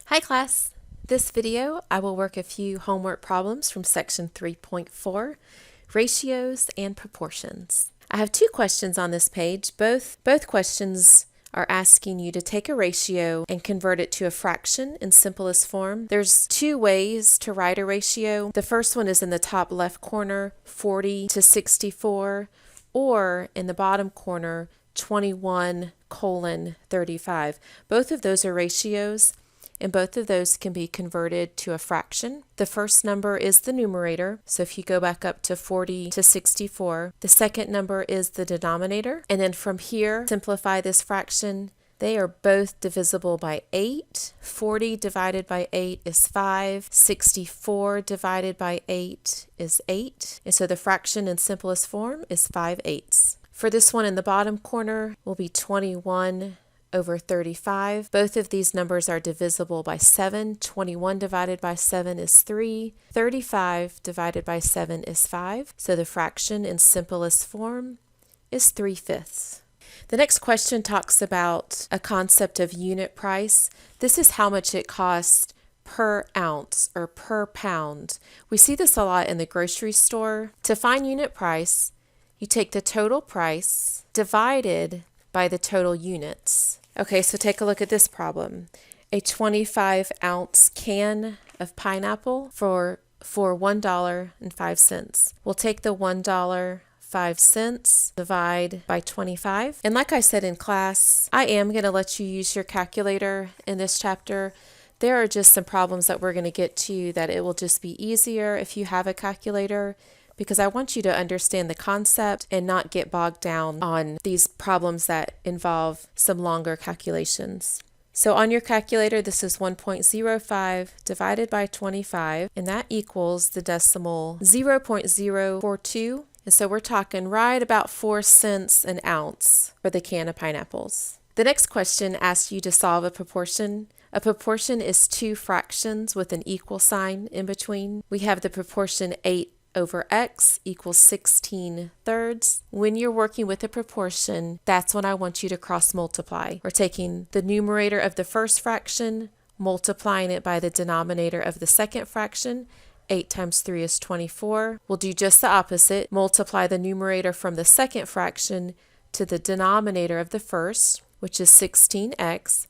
Hi class! This video I will work a few homework problems from section 3.4, Ratios and Proportions. I have two questions on this page. Both questions are asking you to take a ratio and convert it to a fraction in simplest form. There's two ways to write a ratio. The first one is in the top left corner, 40 to 64, or in the bottom corner, 21:35. Both of those are ratios, and both of those can be converted to a fraction. The first number is the numerator, so if you go back up to 40 to 64, the second number is the denominator, and then from here, simplify this fraction. They are both divisible by 8. 40 divided by 8 is 5. 64 divided by 8 is 8. And so the fraction in simplest form is 5/8. For this one in the bottom corner will be 21/35. Both of these numbers are divisible by 7. 21 divided by 7 is 3. 35 divided by 7 is 5. So the fraction in simplest form is 3/5. The next question talks about a concept of unit price. This is how much it costs per ounce or per pound. We see this a lot in the grocery store. To find unit price, you take the total price divided by the total units. Okay, so take a look at this problem. A 25-ounce can of pineapple for $1.05. We'll take the $1.05, divide by 25. And like I said in class, I am going to let you use your calculator in this chapter. There are just some problems that we're going to get to that it will just be easier if you have a calculator, because I want you to understand the concept and not get bogged down on these problems that involve some longer calculations. So on your calculator, this is 1.05 divided by 25, and that equals the decimal 0.042. And so we're talking right about 4 cents an ounce for the can of pineapples. The next question asks you to solve a proportion. A proportion is two fractions with an equal sign in between. We have the proportion 8/x equals 16/3. When you're working with a proportion, that's when I want you to cross multiply. We're taking the numerator of the first fraction, multiplying it by the denominator of the second fraction. 8 times 3 is 24. We'll do just the opposite. Multiply the numerator from the second fraction to the denominator of the first, which is 16x,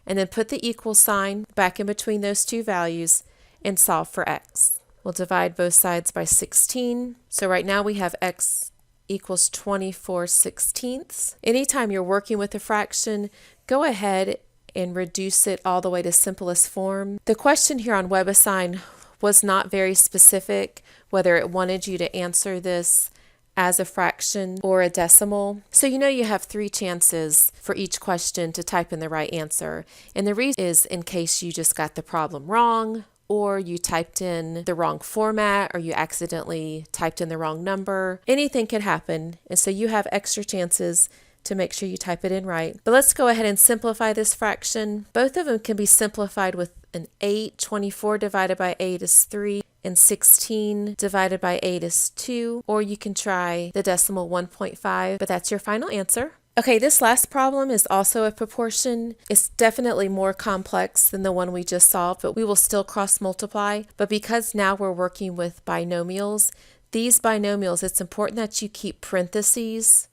and then put the equal sign back in between those two values and solve for x. We'll divide both sides by 16. So right now we have x equals 24/16. Anytime you're working with a fraction, go ahead and reduce it all the way to simplest form. The question here on WebAssign was not very specific whether it wanted you to answer this as a fraction or a decimal. So you know you have 3 chances for each question to type in the right answer. And the reason is in case you just got the problem wrong, or you typed in the wrong format, or you accidentally typed in the wrong number. Anything can happen, and so you have extra chances to make sure you type it in right. But let's go ahead and simplify this fraction. Both of them can be simplified with an 8. 24 divided by 8 is 3, and 16 divided by 8 is 2. Or you can try the decimal 1.5, but that's your final answer. Okay, this last problem is also a proportion. It's definitely more complex than the one we just solved, but we will still cross multiply. But because now we're working with binomials, these binomials, it's important that you keep parentheses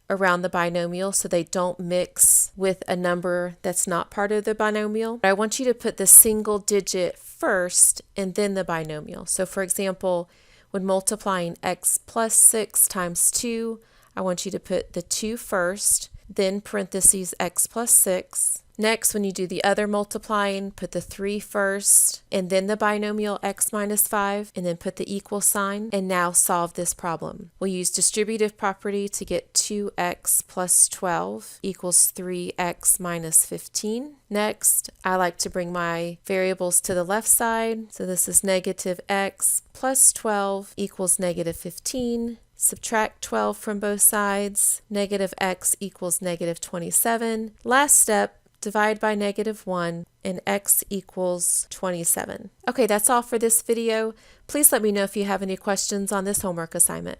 around the binomial so they don't mix with a number that's not part of the binomial. I want you to put the single digit first and then the binomial. So for example, when multiplying x plus 6 times 2, I want you to put the 2 first, then parentheses x plus 6. Next, when you do the other multiplying, put the 3 first, and then the binomial x minus 5, and then put the equal sign, and now solve this problem. We'll use distributive property to get 2x plus 12 equals 3x minus 15. Next, I like to bring my variables to the left side. So this is negative x plus 12 equals negative 15. Subtract 12 from both sides. Negative x equals negative 27. Last step, divide by -1, and x equals 27. Okay, that's all for this video. Please let me know if you have any questions on this homework assignment.